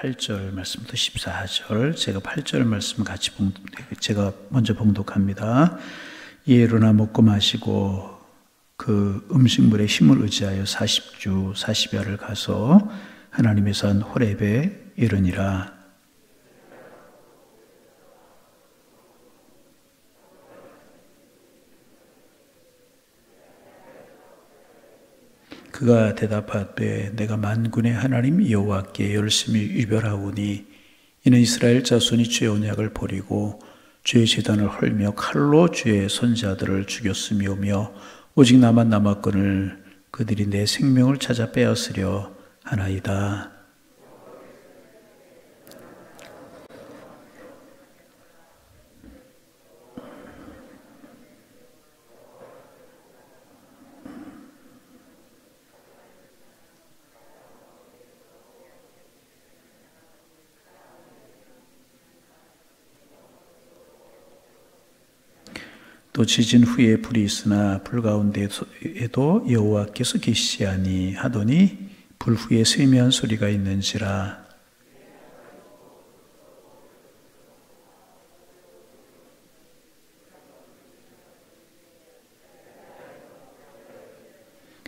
8절 말씀부터 14절, 제가 8절 말씀 같이 제가 먼저 봉독합니다. 예로나 먹고 마시고 그 음식물의 힘을 의지하여 40주 40야를 가서 하나님의 산 호렙에 이르니라. 그가 대답하되 내가 만군의 하나님 여호와께 열심히 유별하오니 이는 이스라엘 자손이 주의 언약을 버리고 주의 제단을 헐며 칼로 주의 선지자들을 죽였으며며 오직 나만 남았거늘 그들이 내 생명을 찾아 빼앗으려 하나이다. 또 지진 후에 불이 있으나 불 가운데에도 여호와께서 계시하니 하더니 불 후에 세미한 소리가 있는지라.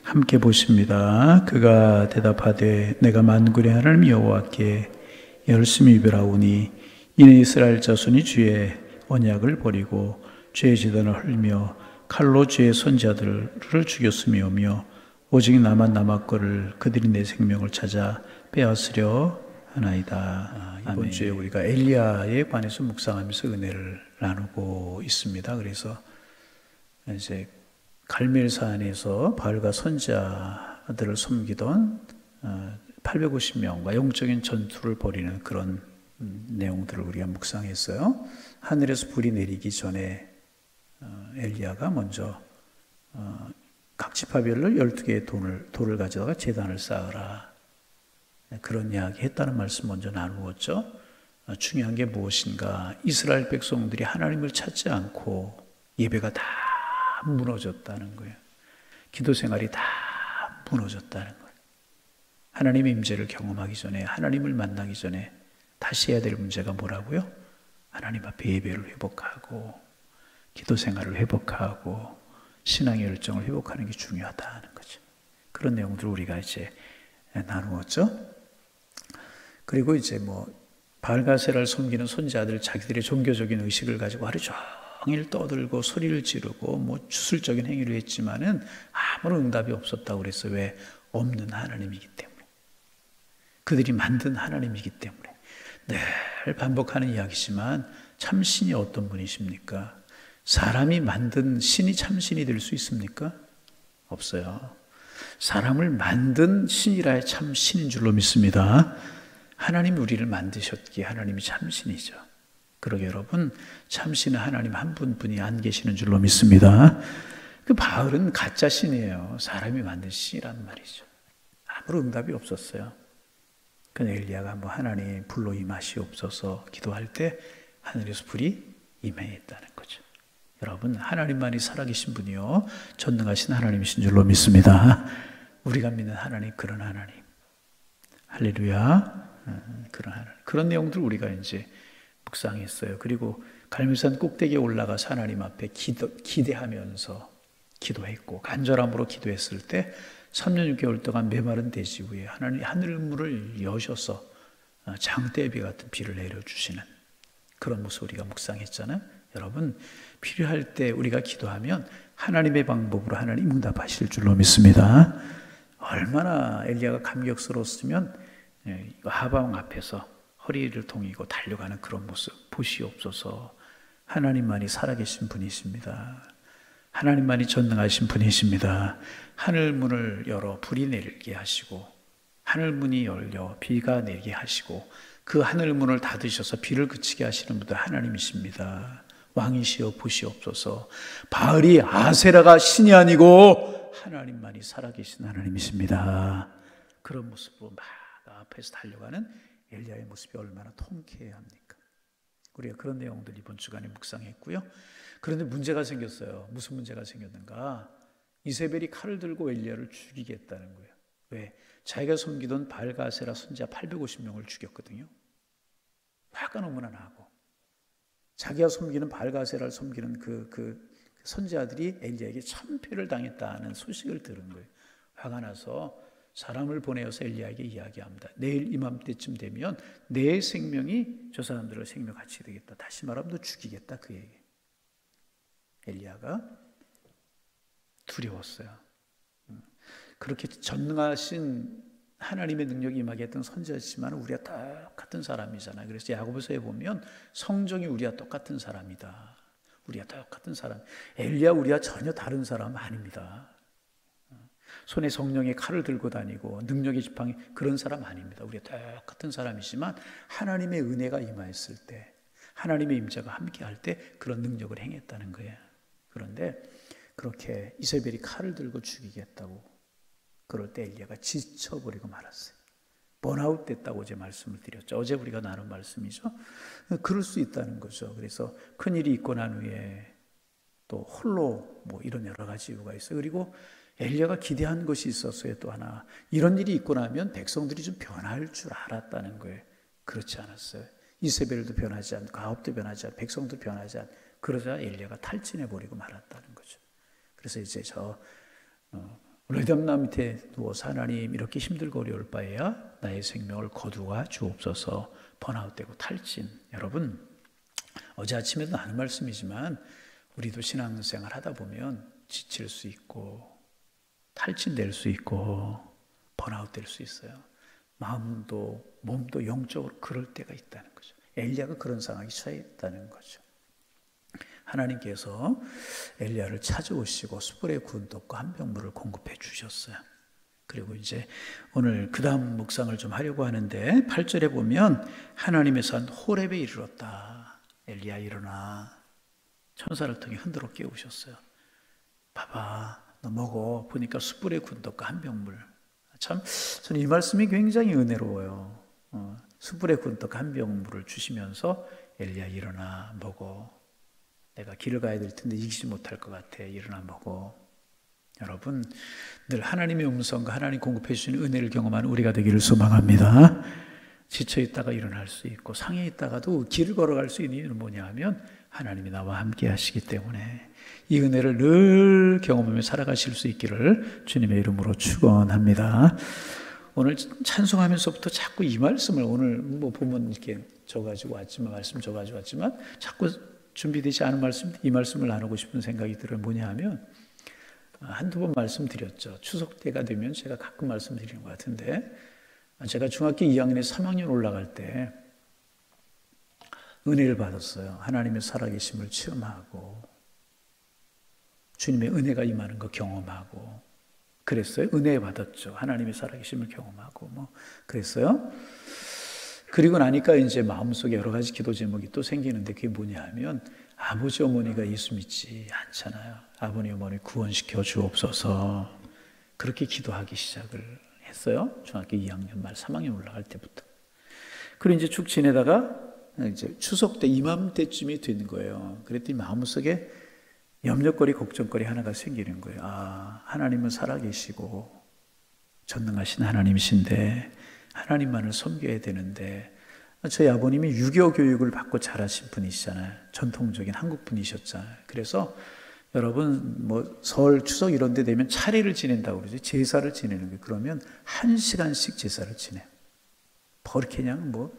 함께 보십니다. 그가 대답하되 내가 만군의 하나님 여호와께 열심히 유별하오니 이는 이스라엘 자손이 주의 언약을 버리고 주의 제단을 헐며 칼로 주의 선지자들을 죽였으며며 오직 나만 남았거를 그들이 내 생명을 찾아 빼앗으려 하나이다. 이번 주에 우리가 엘리야에 관해서 묵상하면서 은혜를 나누고 있습니다. 그래서 이제 갈멜산에서 바알과 선지자들을 섬기던 850명과 영적인 전투를 벌이는 그런 내용들을 우리가 묵상했어요. 하늘에서 불이 내리기 전에 엘리야가 먼저 각 지파별로 12개의 돌을 가져다가 제단을 쌓으라, 그런 이야기 했다는 말씀 먼저 나누었죠. 중요한 게 무엇인가? 이스라엘 백성들이 하나님을 찾지 않고 예배가 다 무너졌다는 거예요. 기도 생활이 다 무너졌다는 거예요. 하나님의 임재를 경험하기 전에, 하나님을 만나기 전에 다시 해야 될 문제가 뭐라고요? 하나님 앞에 예배를 회복하고 기도 생활을 회복하고 신앙의 열정을 회복하는 게 중요하다는 거죠. 그런 내용들을 우리가 이제 나누었죠. 그리고 이제 바알가세라를 섬기는 선지자들 자기들의 종교적인 의식을 가지고 하루 종일 떠들고 소리를 지르고 주술적인 행위를 했지만은 아무런 응답이 없었다고 그랬어요. 왜? 없는 하나님이기 때문에. 그들이 만든 하나님이기 때문에. 늘 반복하는 이야기지만 참신이 어떤 분이십니까? 사람이 만든 신이 참신이 될 수 있습니까? 없어요. 사람을 만든 신이라야 참신인 줄로 믿습니다. 하나님이 우리를 만드셨기에 하나님이 참신이죠. 그러게 여러분, 참신은 하나님 한 분뿐이 안 계시는 줄로 믿습니다. 그 바울은 가짜 신이에요. 사람이 만든 신이란 말이죠. 아무런 응답이 없었어요. 그 엘리야가 하나님 불로 임하시옵소서 기도할 때 하늘에서 불이 임했다는 거죠. 여러분, 하나님만이 살아계신 분이요 전능하신 하나님이신 줄로 믿습니다. 우리가 믿는 하나님, 그런 하나님. 할렐루야. 그런 하나님. 그런 내용들 우리가 이제 묵상했어요. 그리고 갈멜산 꼭대기에 올라가서 하나님 앞에 기대하면서 기도했고, 간절함으로 기도했을 때 3년 6개월 동안 메마른 대지 위에 하나님 하늘문을 여셔서 장대비 같은 비를 내려주시는 그런 모습 우리가 묵상했잖아요. 여러분, 필요할 때 우리가 기도하면 하나님의 방법으로 하나님 응답하실 줄로 믿습니다. 얼마나 엘리야가 감격스러웠으면 하방 앞에서 허리를 동이고 달려가는 그런 모습 보시옵소서. 하나님만이 살아계신 분이십니다. 하나님만이 전능하신 분이십니다. 하늘문을 열어 불이 내리게 하시고, 하늘문이 열려 비가 내리게 하시고, 그 하늘문을 닫으셔서 비를 그치게 하시는 분도 하나님이십니다. 왕이시여 보시옵소서. 바알이 아세라가 신이 아니고 하나님만이 살아계신 하나님이십니다. 그런 모습으로 막 앞에서 달려가는 엘리야의 모습이 얼마나 통쾌해야 합니까? 우리가 그런 내용들 이번 주간에 묵상했고요. 그런데 문제가 생겼어요. 무슨 문제가 생겼는가? 이세벨이 칼을 들고 엘리야를 죽이겠다는 거예요. 왜? 자기가 섬기던 바알가세라 선지자 850명을 죽였거든요. 화가 너무나 나고 자기가 섬기는 바알가세라를 섬기는 그 선지자들이 엘리야에게 참패를 당했다는 소식을 들은 거예요. 화가 나서 사람을 보내어서 엘리야에게 이야기합니다. 내일 이맘때쯤 되면 내 생명이 저 사람들의 생명 같이 되겠다. 다시 말하면 너 죽이겠다 그 얘기. 엘리야가 두려웠어요. 그렇게 전능하신 하나님의 능력이 임하게 했던 선지자지만 우리가 똑같은 사람이잖아요. 그래서 야고보서에 보면 성정이 우리와 똑같은 사람이다. 우리가 똑같은 사람. 엘리야 우리와 전혀 다른 사람 아닙니다. 손에 성령의 칼을 들고 다니고 능력의 지팡이 그런 사람 아닙니다. 우리가 똑같은 사람이지만 하나님의 은혜가 임하였을 때 하나님의 임재가 함께할 때 그런 능력을 행했다는 거예요. 그런데 그렇게 이세벨이 칼을 들고 죽이겠다고 그럴 때 엘리야가 지쳐버리고 말았어요. 번아웃 됐다고 어제 말씀을 드렸죠. 어제 우리가 나눈 말씀이죠. 그럴 수 있다는 거죠. 그래서 큰일이 있고 난 후에 또 홀로 뭐 이런 여러 가지 이유가 있어요. 그리고 엘리야가 기대한 것이 있었어요. 또 하나 이런 일이 있고 나면 백성들이 좀 변할 줄 알았다는 거예요. 그렇지 않았어요. 이세벨도 변하지 않고 아합도 변하지 않고 백성도 변하지 않고 그러자 엘리야가 탈진해버리고 말았다는 거죠. 그래서 이제 르담나 밑에 누워서 하나님 이렇게 힘들고 어려울 바에야 나의 생명을 거두어 주옵소서. 번아웃되고 탈진. 여러분 어제 아침에도 나눈 말씀이지만 우리도 신앙생활 하다 보면 지칠 수 있고 탈진될 수 있고 번아웃될 수 있어요. 마음도 몸도 영적으로 그럴 때가 있다는 거죠. 엘리야가 그런 상황에 처했다는 거죠. 하나님께서 엘리야를 찾아오시고 숯불에 구운 떡과 한 병물을 공급해 주셨어요. 그리고 이제 오늘 그 다음 묵상을 좀 하려고 하는데 8절에 보면 하나님의 산 호렙에 이르렀다. 엘리야 일어나. 천사를 통해 흔들어 깨우셨어요. 봐봐 너 먹어. 보니까 숯불에 구운 떡과 한 병물. 참 저는 이 말씀이 굉장히 은혜로워요. 숯불에 구운 떡 한 병물을 주시면서 엘리야 일어나 먹어. 내가 길을 가야 될 텐데 이기지 못할 것 같아. 일어나 먹어. 여러분 늘 하나님의 음성과 하나님 공급해 주시는 은혜를 경험하는 우리가 되기를 소망합니다. 지쳐 있다가 일어날 수 있고 상해 있다가도 길을 걸어갈 수 있는 이유는 뭐냐 하면 하나님이 나와 함께 하시기 때문에 이 은혜를 늘 경험하며 살아가실 수 있기를 주님의 이름으로 축원합니다. 오늘 찬송하면서부터 자꾸 이 말씀을 오늘 뭐 보면 이렇게 적어가지고 왔지만 말씀 적어가지고 왔지만 자꾸 준비되지 않은 말씀, 이 말씀을 나누고 싶은 생각이 들어요. 뭐냐 하면 한두 번 말씀드렸죠. 추석 때가 되면 제가 가끔 말씀드리는 것 같은데 제가 중학교 2학년에 3학년 올라갈 때 은혜를 받았어요. 하나님의 살아계심을 체험하고 주님의 은혜가 임하는 거 경험하고 그랬어요. 은혜 받았죠. 하나님의 살아계심을 경험하고 뭐 그랬어요. 그리고 나니까 이제 마음속에 여러 가지 기도 제목이 또 생기는데 그게 뭐냐 하면 아버지 어머니가 예수 믿지 않잖아요. 아버지 어머니 구원시켜 주옵소서. 그렇게 기도하기 시작을 했어요. 중학교 2학년 말 3학년 올라갈 때부터. 그리고 이제 쭉 지내다가 이제 추석 때 이맘때쯤이 되는 거예요. 그랬더니 마음속에 염려거리 걱정거리 하나가 생기는 거예요. 아, 하나님은 살아계시고 전능하신 하나님이신데 하나님만을 섬겨야 되는데 저희 아버님이 유교 교육을 받고 자라신 분이시잖아요. 전통적인 한국 분이셨잖아요. 그래서 여러분 뭐 설 추석 이런 데 되면 차례를 지낸다고 그러죠. 제사를 지내는 거예요. 그러면 1시간씩 제사를 지내요. 그렇게 그냥 뭐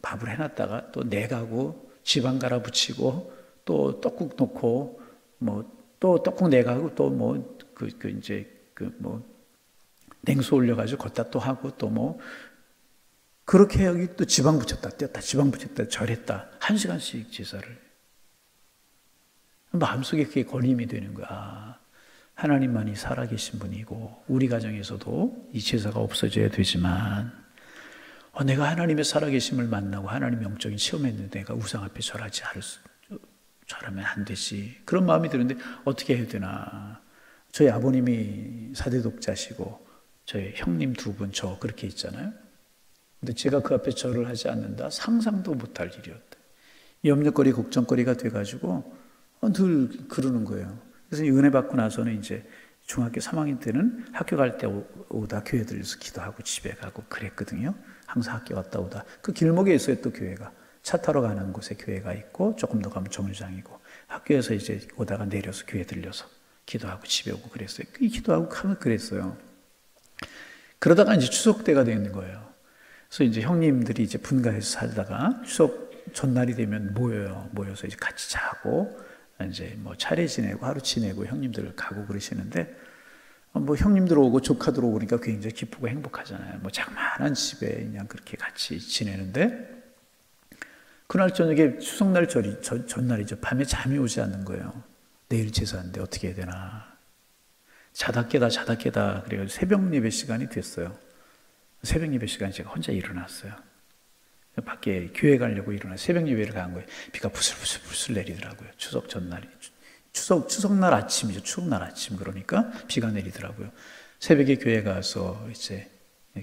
밥을 해놨다가 또 내가고 지방 갈아 붙이고 또 떡국 놓고 뭐 또 떡국 내가고 또 뭐 냉수 올려가지고 걷다 또 하고 또 뭐 그렇게 여기 또 지방 붙였다 떼었다 지방 붙였다 절했다 1시간씩 제사를 마음속에 그게 걸림이 되는 거야. 하나님만이 살아계신 분이고 우리 가정에서도 이 제사가 없어져야 되지만 내가 하나님의 살아계심을 만나고 하나님 영적인 체험했는데 내가 우상 앞에 절하면 안 되지. 그런 마음이 드는데 어떻게 해야 되나. 저희 아버님이 사대 독자시고 저희 형님 2분 저 그렇게 있잖아요. 근데 제가 그 앞에 절을 하지 않는다. 상상도 못할 일이었다. 염려거리 걱정거리가 돼가지고 늘 그러는 거예요. 그래서 은혜 받고 나서는 이제 중학교 3학년 때는 학교 갈 때 오다 교회 들려서 기도하고 집에 가고 그랬거든요. 항상 학교 갔다 오다. 그 길목에 있어요, 또 교회가. 차 타러 가는 곳에 교회가 있고, 조금 더 가면 정류장이고, 학교에서 이제 오다가 내려서 교회 들려서 기도하고 집에 오고 그랬어요. 기도하고 하면 그랬어요. 그러다가 이제 추석 때가 되는 거예요. 그래서 이제 형님들이 이제 분가해서 살다가 추석 전날이 되면 모여서 이제 같이 자고, 이제 뭐 차례 지내고 하루 지내고 형님들 가고 그러시는데, 뭐 형님들 오고 조카들 오고 그러니까 굉장히 기쁘고 행복하잖아요. 뭐 자그마한 집에 그냥 그렇게 같이 지내는데, 그날 저녁에 추석날 전날이죠. 밤에 잠이 오지 않는 거예요. 내일 제사인데 어떻게 해야 되나. 자다 깨다 그래가지고 새벽 예배 시간이 됐어요. 새벽 예배 시간에 제가 혼자 일어났어요. 밖에 교회 가려고 새벽 예배를 간 거예요. 비가 부슬부슬 내리더라고요. 추석 전날이. 추석날 아침이죠. 추석날 아침. 그러니까 비가 내리더라고요. 새벽에 교회 가서 이제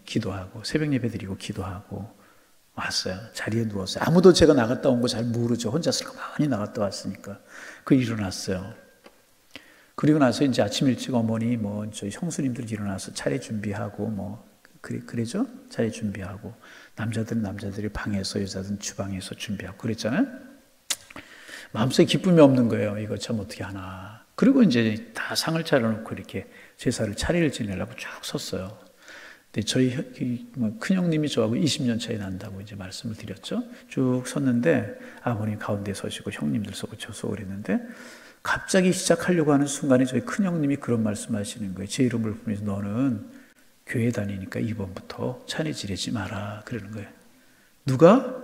기도하고 새벽 예배 드리고 기도하고 왔어요. 자리에 누웠어요. 아무도 제가 나갔다 온 거 잘 모르죠. 혼자서 가만히 나갔다 왔으니까. 일어났어요. 그리고 나서 이제 아침 일찍 어머니 저희 형수님들 일어나서 차례 준비하고 그래죠? 차례 준비하고 남자들이 방에서 여자들은 주방에서 준비하고 그랬잖아요. 마음속에 기쁨이 없는 거예요. 이거 참 어떻게 하나. 그리고 이제 다 상을 차려놓고 이렇게 차례를 지내려고 쭉 섰어요. 근데 저희 큰형님이 저하고 20년 차이 난다고 이제 말씀을 드렸죠. 쭉 섰는데 아버님 가운데 서시고 형님들 서고 저 서고 그랬는데 갑자기 시작하려고 하는 순간에 저희 큰형님이 그런 말씀하시는 거예요. 제 이름을 부르면서 너는 교회 다니니까 이번부터 차례 지내지 마라 그러는 거예요. 누가?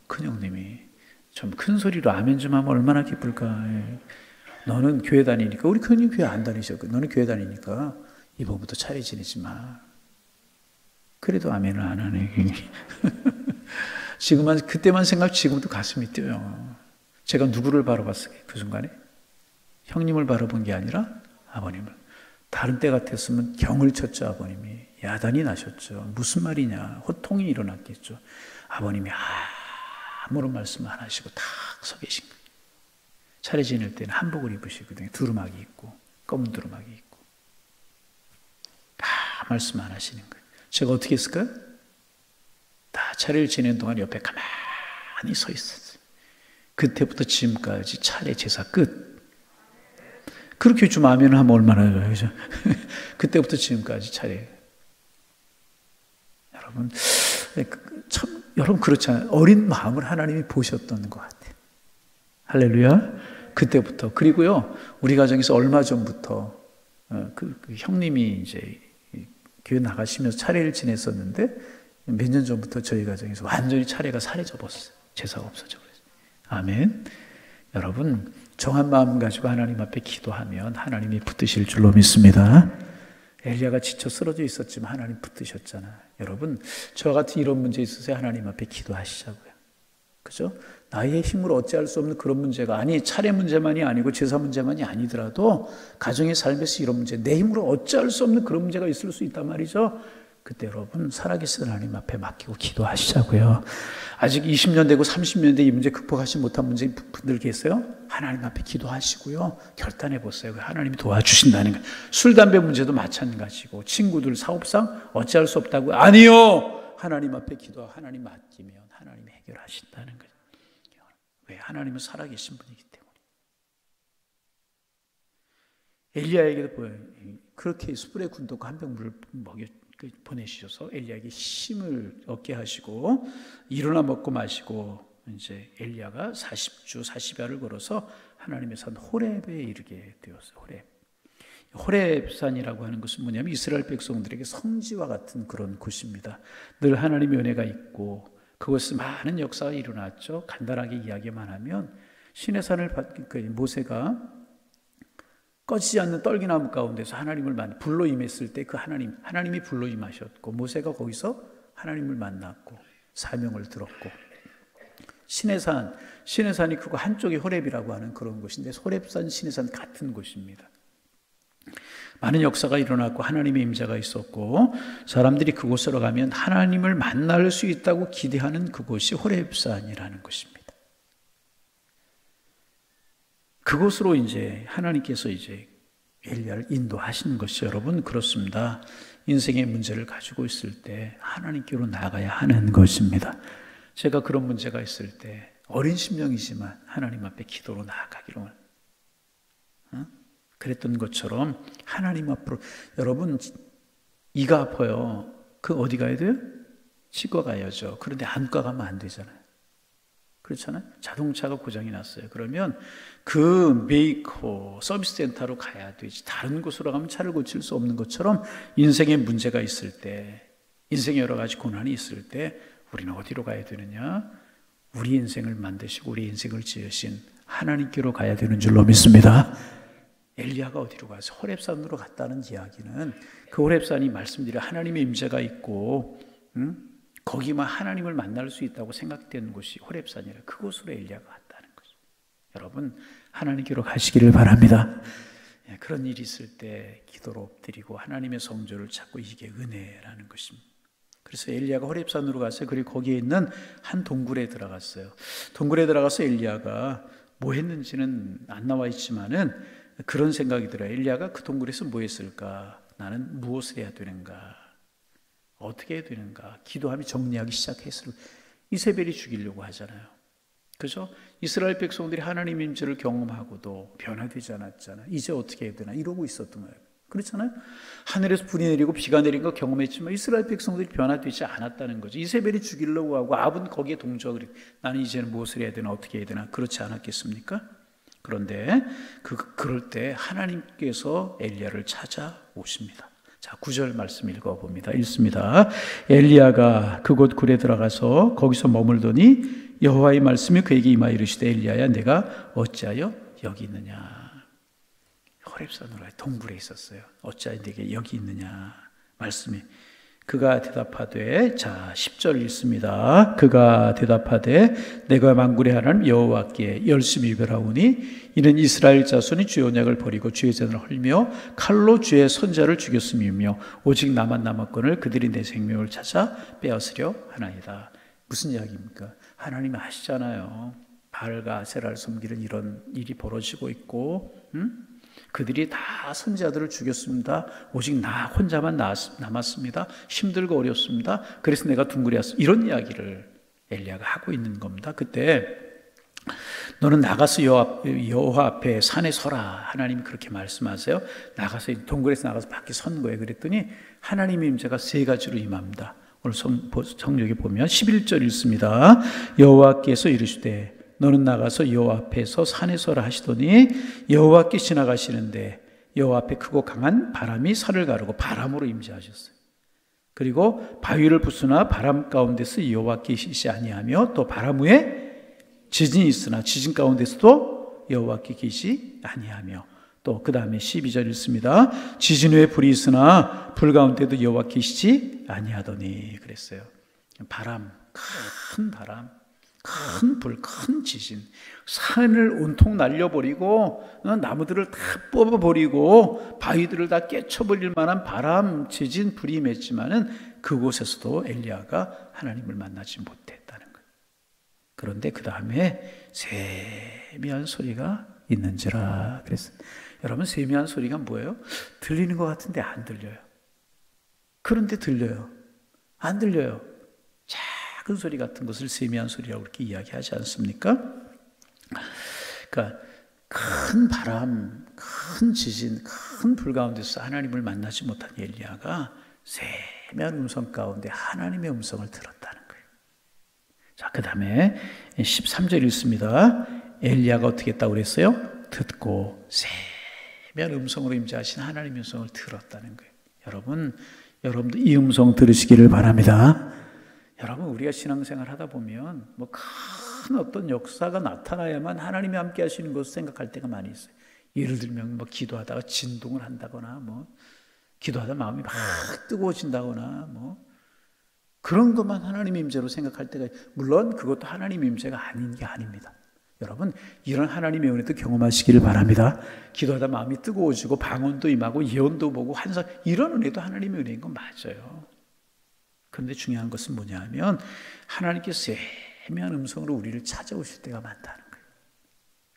큰형님이. 좀 큰 소리로 아멘 좀 하면 얼마나 기쁠까. 너는 교회 다니니까, 우리 큰형님 교회 안 다니셨고, 너는 교회 다니니까 이번부터 차례 지내지 마. 그래도 아멘을 안 하네. 그때만 지금도 가슴이 뛰어요. 제가 누구를 바라봤어요? 그 순간에? 형님을 바라본 게 아니라 아버님을. 다른 때 같았으면 경을 쳤죠, 아버님이. 야단이 나셨죠. 무슨 말이냐. 호통이 일어났겠죠. 아버님이 아무런 말씀 안 하시고 탁 서 계신 거예요. 차례 지낼 때는 한복을 입으시거든요. 두루마기 입고, 검은 두루마기 입고. 말씀 안 하시는 거예요. 제가 어떻게 했을까요? 다 차례를 지내는 동안 옆에 가만히 서 있었어요. 그때부터 지금까지 차례 제사 끝. 그렇게 좀 아멘을 하면 얼마나 좋아요. 그죠? 그때부터 지금까지 차례. 여러분 그렇잖아요. 어린 마음을 하나님이 보셨던 것 같아요. 할렐루야. 그때부터. 그리고요, 우리 가정에서 얼마 전부터 그 형님이 이제 교회 나가시면서 차례를 지냈었는데 몇 년 전부터 저희 가정에서 완전히 차례가 사라져 버렸어요. 제사가 없어져 버렸어요. 아멘. 여러분 정한 마음 가지고 하나님 앞에 기도하면 하나님이 붙드실 줄로 믿습니다. 엘리야가 지쳐 쓰러져 있었지만 하나님 붙드셨잖아요. 여러분 저와 같은 이런 문제 있으세요? 하나님 앞에 기도하시자고요. 그죠? 나의 힘으로 어찌할 수 없는 그런 문제가 차례 문제만이 아니고 제사 문제만이 아니더라도 가정의 삶에서 이런 문제, 내 힘으로 어찌할 수 없는 그런 문제가 있을 수 있단 말이죠. 그때 여러분 살아계신 하나님 앞에 맡기고 기도하시자고요. 아직 20년 되고 30년 돼 이 문제 극복하지 못한 문제 분들 계세요? 하나님 앞에 기도하시고요. 결단해 보세요. 하나님이 도와주신다는 거예요. 술, 담배 문제도 마찬가지고 친구들 사업상 어찌할 수 없다고 아니요. 하나님 앞에 기도하고 하나님 맡기면 하나님이 해결하신다는 거예요. 왜? 하나님은 살아계신 분이기 때문에. 엘리야에게도 그렇게 숯불에 굽고 한 병 물을 보내주셔서 엘리야에게 힘을 얻게 하시고 일어나 먹고 마시고 이제 엘리야가 40주 40야를 걸어서 하나님의 산 호렙에 이르게 되었어요. 호렙산이라고 하는 것은 뭐냐면 이스라엘 백성들에게 성지와 같은 그런 곳입니다. 늘 하나님의 은혜가 있고 그곳에 많은 역사가 일어났죠. 간단하게 이야기만 하면 시내산을 모세가 꺼지지 않는 떨기나무 가운데서 하나님을 불로 임했을 때 그 하나님이 불로 임하셨고 모세가 거기서 하나님을 만났고 사명을 들었고 시내산이 크고 한쪽이 호렙이라고 하는 그런 곳인데 호렙산, 시내산 같은 곳입니다. 많은 역사가 일어났고 하나님의 임재가 있었고 사람들이 그곳으로 가면 하나님을 만날 수 있다고 기대하는 그곳이 호렙산이라는 곳입니다. 그곳으로 이제 하나님께서 이제 엘리야를 인도하시는 것이 여러분 그렇습니다. 인생의 문제를 가지고 있을 때 하나님께로 나가야 하는 것입니다. 제가 그런 문제가 있을 때 어린 심령이지만 하나님 앞에 기도로 나아가기로 그랬던 것처럼 하나님 앞으로 여러분 이가 아파요. 그 어디 가야 돼요? 치과 가야죠. 그런데 안과 가면 안 되잖아요. 그렇잖아요. 자동차가 고장이 났어요. 그러면 그 메이커 서비스 센터로 가야 되지. 다른 곳으로 가면 차를 고칠 수 없는 것처럼 인생에 문제가 있을 때, 인생에 여러 가지 고난이 있을 때 우리는 어디로 가야 되느냐? 우리 인생을 만드시고 우리 인생을 지으신 하나님께로 가야 되는 줄로 믿습니다. 엘리야가 어디로 가서 호렙산으로 갔다는 이야기는 그 호렙산이 말씀드린 하나님의 임재가 있고 거기만 하나님을 만날 수 있다고 생각되는 곳이 호렙산이라 그곳으로 엘리야가 갔다는 거죠. 여러분 하나님께로 가시기를 바랍니다. 그런 일이 있을 때 기도로 엎드리고 하나님의 성조를 찾고 이게 은혜라는 것입니다. 그래서 엘리야가 호렙산으로 갔어요. 그리고 거기에 있는 한 동굴에 들어갔어요. 동굴에 들어가서 엘리야가 뭐 했는지는 안 나와 있지만은 그런 생각이 들어요. 엘리야가 그 동굴에서 뭐 했을까? 나는 무엇을 해야 되는가? 어떻게 해야 되는가? 기도하며 정리하기 시작했을 이세벨이 죽이려고 하잖아요. 그죠? 이스라엘 백성들이 하나님의 임재를 경험하고도 변화되지 않았잖아요. 이제 어떻게 해야 되나 이러고 있었던 거예요. 그렇잖아요. 하늘에서 불이 내리고 비가 내린 거 경험했지만 이스라엘 백성들이 변화되지 않았다는 거죠. 이세벨이 죽이려고 하고 아합은 거기에 동조하고 나는 이제는 무엇을 해야 되나 어떻게 해야 되나 그렇지 않았겠습니까? 그런데 그럴 때 하나님께서 엘리야를 찾아오십니다. 자, 9절 말씀 읽어봅니다. 읽습니다. 엘리야가 그곳 굴에 들어가서 거기서 머물더니 여호와의 말씀이 그에게 임하여 이르시되 엘리야야 내가 어찌하여 여기 있느냐. 호렙산으로 동굴에 있었어요. 어찌하여 내게 여기 있느냐 말씀이. 그가 대답하되 자 10절 읽습니다. 그가 대답하되 내가 만군의 하나님 여호와께 열심히 유별하오니 이는 이스라엘 자손이 주의 언약을 버리고 주의 전을 헐며 칼로 주의 선자를 죽였음이며 오직 나만 남았거늘 그들이 내 생명을 찾아 빼앗으려 하나이다. 무슨 이야기입니까? 하나님이 아시잖아요. 바알과 아세라를 섬기는 이런 일이 벌어지고 있고 그들이 다 선지자들을 죽였습니다. 오직 나 혼자만 남았습니다. 힘들고 어렵습니다. 그래서 내가 둥그레 왔습니다. 이런 이야기를 엘리야가 하고 있는 겁니다. 그때 너는 나가서 여호와 앞에 산에 서라. 하나님이 그렇게 말씀하세요. 나가서 동굴에서 나가서 밖에 선 거예요. 그랬더니 하나님의 임재가 세 가지로 임합니다. 오늘 성경에 보면 11절 읽습니다. 여호와께서 이르시되 너는 나가서 여호와 앞에서 산에 서라 하시더니 여호와께 지나가시는데 여호와 앞에 크고 강한 바람이 산을 가르고 바람으로 임재하셨어요. 그리고 바위를 부수나 바람 가운데서 여호와께 계시지 아니하며 또 바람 후에 지진이 있으나 지진 가운데서도 여호와께 계시지 아니하며 또 그 다음에 12절 읽습니다. 지진 후에 불이 있으나 불 가운데도 여호와 계시지 아니하더니 그랬어요. 바람, 큰 바람, 큰 불, 큰 지진, 산을 온통 날려버리고 나무들을 다 뽑아버리고 바위들을 다 깨쳐버릴 만한 바람, 지진, 불이 임했지만은 그곳에서도 엘리야가 하나님을 만나지 못했다는 거예요. 그런데 그 다음에 세미한 소리가 있는지라 그랬어요. 여러분 세미한 소리가 뭐예요? 들리는 것 같은데 안 들려요. 그런데 들려요. 안 들려요. 작은 소리 같은 것을 세미한 소리라고 그렇게 이야기하지 않습니까? 그러니까 큰 바람, 큰 지진, 큰 불 가운데서 하나님을 만나지 못한 엘리야가 세미한 음성 가운데 하나님의 음성을 들었다는 거예요. 자, 그 다음에 13절 읽습니다. 엘리야가 어떻게 했다고 그랬어요? 듣고 세미한 음성으로 임재하신 하나님의 음성을 들었다는 거예요. 여러분도 이 음성 들으시기를 바랍니다. 여러분 우리가 신앙생활 하다 보면 뭐 큰 어떤 역사가 나타나야만 하나님이 함께 하시는 것을 생각할 때가 많이 있어요. 예를 들면 뭐 기도하다가 진동을 한다거나 뭐 기도하다 마음이 막 뜨거워진다거나 뭐 그런 것만 하나님의 임재로 생각할 때가 물론 그것도 하나님의 임재가 아닌 게 아닙니다. 여러분 이런 하나님의 은혜도 경험하시기를 바랍니다. 기도하다 마음이 뜨거워지고 방언도 임하고 예언도 보고 환상 이런 은혜도 하나님의 은혜인 건 맞아요. 그런데 중요한 것은 뭐냐 하면 하나님께서 세미한 음성으로 우리를 찾아오실 때가 많다는 거예요.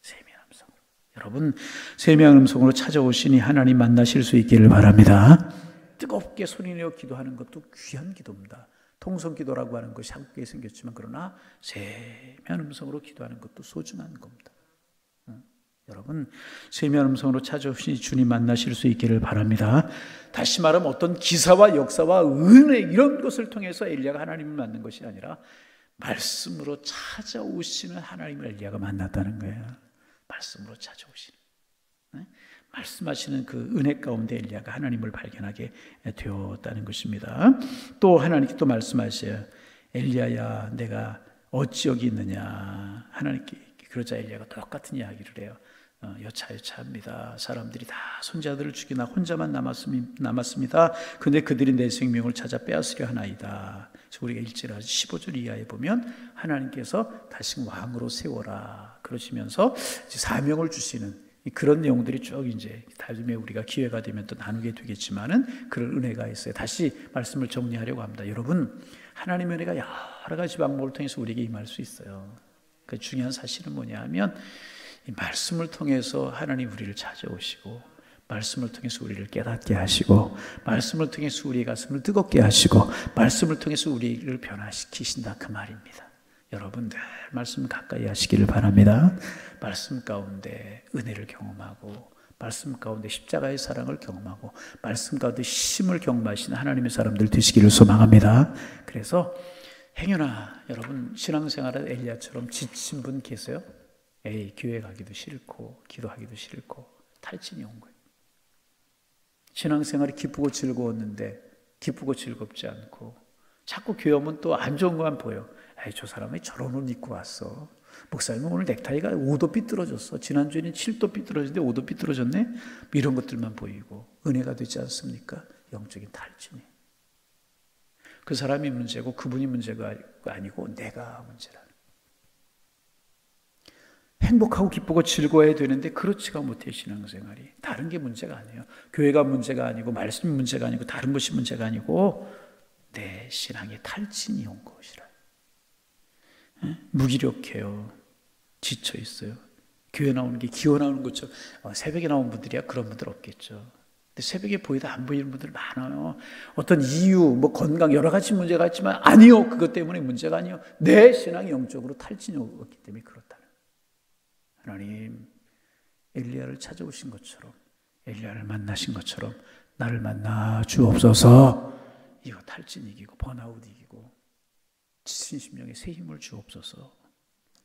세미한 음성으로. 여러분, 세미한 음성으로 찾아오시니 하나님 만나실 수 있기를 바랍니다. 뜨겁게 소리내어 기도하는 것도 귀한 기도입니다. 통성기도라고 하는 것이 한국에 생겼지만 그러나 세미한 음성으로 기도하는 것도 소중한 겁니다. 여러분, 세미한 음성으로 찾아오시니 주님 만나실 수 있기를 바랍니다. 다시 말하면 어떤 기사와 역사와 은혜 이런 것을 통해서 엘리야가 하나님을 만난 것이 아니라 말씀으로 찾아오시는 하나님을 엘리야가 만났다는 거예요. 말씀으로 찾아오시는, 말씀하시는 그 은혜 가운데 엘리야가 하나님을 발견하게 되었다는 것입니다. 또 하나님께 또 말씀하셔요. 엘리야야, 내가 어찌 여기 있느냐. 하나님께 그러자 엘리야가 똑같은 이야기를 해요. 여차여차합니다. 사람들이 다 손자들을 죽이나 혼자만 남았습니다. 근데 그들이 내 생명을 찾아 빼앗으려 하나이다. 우리가 1절 15절 이하에 보면 하나님께서 다시 왕으로 세워라 그러시면서 사명을 주시는 그런 내용들이 쭉 이제 나중에 우리가 기회가 되면 또 나누게 되겠지만은 그런 은혜가 있어요. 다시 말씀을 정리하려고 합니다. 여러분, 하나님의 은혜가 여러 가지 방법을 통해서 우리에게 임할 수 있어요. 그 중요한 사실은 뭐냐 하면 이 말씀을 통해서 하나님 우리를 찾아오시고 말씀을 통해서 우리를 깨닫게 하시고 말씀을 통해서 우리의 가슴을 뜨겁게 하시고 말씀을 통해서 우리를 변화시키신다 그 말입니다. 여러분 늘 말씀 가까이 하시기를 바랍니다. 말씀 가운데 은혜를 경험하고 말씀 가운데 십자가의 사랑을 경험하고 말씀 가운데 힘을 경험하시는 하나님의 사람들 되시기를 소망합니다. 그래서 행여나 여러분 신앙생활에 엘리야처럼 지친 분 계세요? 교회 가기도 싫고 기도하기도 싫고 탈진이 온 거예요. 신앙생활이 기쁘고 즐거웠는데 기쁘고 즐겁지 않고 자꾸 교회 오면 또 안 좋은 것만 보여. 저 사람이 저런 옷 입고 왔어. 목사님은 오늘 넥타이가 5도 삐뚤어졌어. 지난주에는 7도 삐뚤어졌는데 5도 삐뚤어졌네. 이런 것들만 보이고 은혜가 되지 않습니까? 영적인 탈진이. 그 사람이 문제고 그분이 문제가 아니고 내가 문제라는. 행복하고 기쁘고 즐거워야 되는데 그렇지가 못해 신앙생활이. 다른 게 문제가 아니에요. 교회가 문제가 아니고 말씀이 문제가 아니고 다른 것이 문제가 아니고 내 신앙에 탈진이 온 것이라. 무기력해요. 지쳐 있어요. 교회 나오는 게 기어 나오는 것처럼 새벽에 나온 분들이야 그런 분들 없겠죠. 근데 새벽에 보이다 안 보이는 분들 많아요. 어떤 이유, 건강 여러 가지 문제가 있지만 아니요. 그것 때문에 문제가 아니요. 내 신앙이 영적으로 탈진이 왔기 때문에 그렇다는. 하나님 엘리야를 찾아오신 것처럼 엘리야를 만나신 것처럼 나를 만나 주옵소서. 이거 탈진 이기고 번아웃 이기고 지친 심령에 새 힘을 주옵소서.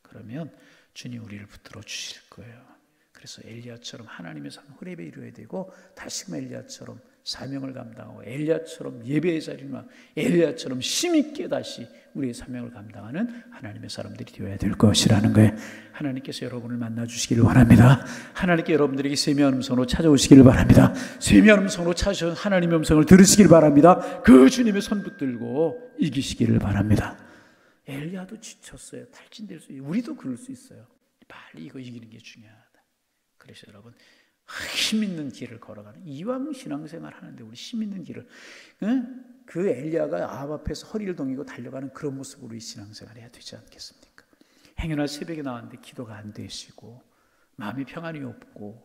그러면 주님 우리를 붙들어 주실 거예요. 그래서 엘리야처럼 하나님의 산 호렙에 이루어야 되고 다시금 엘리야처럼 사명을 감당하고 엘리야처럼 예배의 자리나 엘리야처럼 힘있게 다시 우리의 사명을 감당하는 하나님의 사람들이 되어야 될 것이라는 거예요. 하나님께서 여러분을 만나주시기를 원합니다. 하나님께 여러분들에게 세미한 음성으로 찾아오시기를 바랍니다. 세미한 음성으로 찾아오신 하나님의 음성을 들으시기를 바랍니다. 그 주님의 손 붙들고 이기시기를 바랍니다. 엘리야도 지쳤어요. 탈진될 수 있어요. 우리도 그럴 수 있어요. 빨리 이거 이기는 게 중요하다. 그래서 여러분 힘 있는 길을 걸어가는 이왕 신앙생활 하는데 우리 힘 있는 길을 그 엘리야가 아합 앞에서 허리를 동이고 달려가는 그런 모습으로 이 신앙생활 해야 되지 않겠습니까? 행여나 새벽에 나왔는데 기도가 안 되시고 마음이 평안이 없고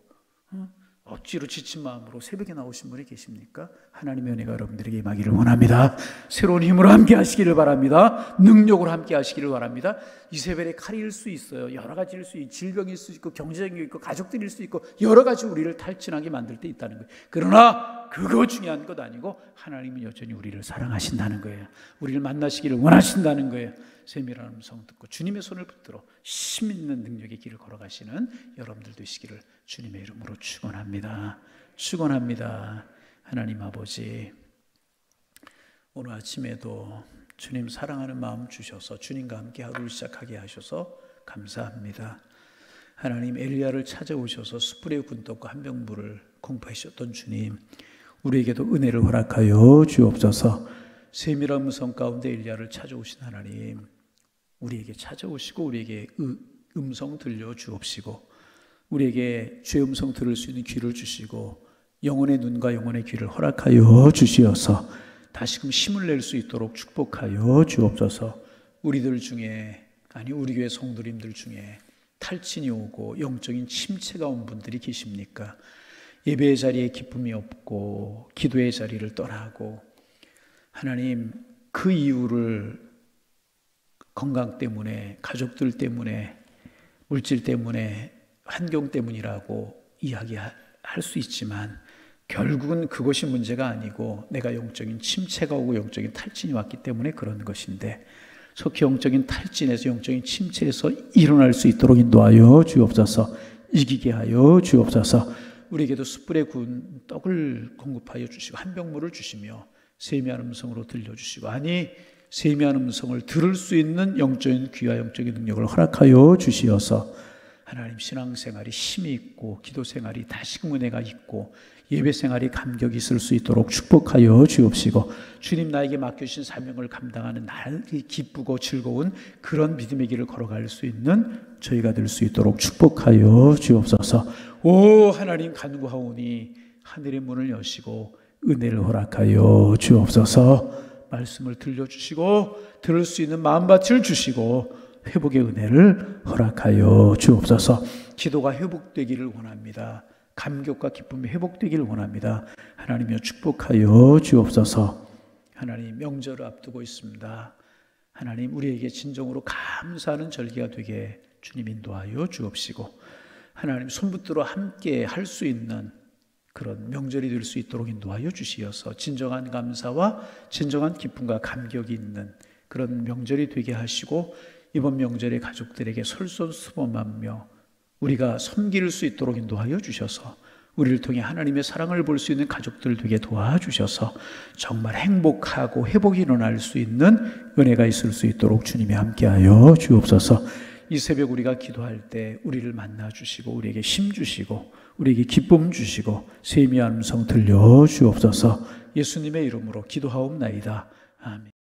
억지로 지친 마음으로 새벽에 나오신 분이 계십니까? 하나님의 은혜가 여러분들에게 임하기를 원합니다. 새로운 힘으로 함께 하시기를 바랍니다. 능력으로 함께 하시기를 바랍니다. 이세벨의 칼일 수 있어요. 여러 가지일 수 있고 질병일 수 있고 경제적일 있고 가족들일 수 있고 여러 가지 우리를 탈진하게 만들 때 있다는 거예요. 그러나 그거 중요한 것 아니고 하나님은 여전히 우리를 사랑하신다는 거예요. 우리를 만나시기를 원하신다는 거예요. 세밀한 음성 듣고 주님의 손을 붙들어 힘 있는 능력의 길을 걸어가시는 여러분들 되시기를 주님의 이름으로 축원합니다. 축원합니다. 하나님 아버지, 오늘 아침에도 주님 사랑하는 마음 주셔서 주님과 함께 하루를 시작하게 하셔서 감사합니다. 하나님 엘리야를 찾아오셔서 숯불의 군떡과 한 병 물을 공포하셨던 주님, 우리에게도 은혜를 허락하여 주옵소서. 세밀한 음성 가운데 엘리야를 찾아오신 하나님, 우리에게 찾아오시고 우리에게 음성 들려 주옵시고 우리에게 주의 음성 들을 수 있는 귀를 주시고 영혼의 눈과 영혼의 귀를 허락하여 주시어서 다시금 힘을 낼 수 있도록 축복하여 주옵소서. 우리들 중에 우리 교회 성도님들 중에 탈진이 오고 영적인 침체가 온 분들이 계십니까? 예배의 자리에 기쁨이 없고 기도의 자리를 떠나고, 하나님, 그 이유를 건강 때문에, 가족들 때문에, 물질 때문에, 환경 때문이라고 이야기할 수 있지만 결국은 그것이 문제가 아니고 내가 영적인 침체가 오고 영적인 탈진이 왔기 때문에 그런 것인데, 속히 영적인 탈진에서, 영적인 침체에서 일어날 수 있도록 인도하여 주옵소서. 이기게 하여 주옵소서. 우리에게도 숯불에 구운 떡을 공급하여 주시고 한 병물을 주시며 세미한 음성으로 들려주시고, 아니 세미한 음성을 들을 수 있는 영적인 귀와 영적인 능력을 허락하여 주시어서 하나님, 신앙생활이 힘이 있고 기도생활이 다시금 은혜가 있고 예배생활이 감격이 있을 수 있도록 축복하여 주옵시고, 주님 나에게 맡겨주신 사명을 감당하는 날이 기쁘고 즐거운 그런 믿음의 길을 걸어갈 수 있는 저희가 될 수 있도록 축복하여 주옵소서. 오 하나님, 간구하오니 하늘의 문을 여시고 은혜를 허락하여 주옵소서. 말씀을 들려주시고 들을 수 있는 마음밭을 주시고 회복의 은혜를 허락하여 주옵소서. 기도가 회복되기를 원합니다. 감격과 기쁨이 회복되기를 원합니다. 하나님이여 축복하여 주옵소서. 하나님, 명절을 앞두고 있습니다. 하나님, 우리에게 진정으로 감사하는 절기가 되게 주님 인도하여 주옵시고, 하나님 손붙들어 함께 할 수 있는 그런 명절이 될 수 있도록 인도하여 주시어서 진정한 감사와 진정한 기쁨과 감격이 있는 그런 명절이 되게 하시고, 이번 명절에 가족들에게 솔선수범하며 우리가 섬길 수 있도록 인도하여 주셔서 우리를 통해 하나님의 사랑을 볼 수 있는 가족들 되게 도와주셔서 정말 행복하고 회복이 일어날 수 있는 은혜가 있을 수 있도록 주님이 함께하여 주옵소서. 이 새벽 우리가 기도할 때 우리를 만나 주시고 우리에게 힘 주시고 우리에게 기쁨 주시고 세미한 음성 들려 주옵소서. 예수님의 이름으로 기도하옵나이다. 아멘.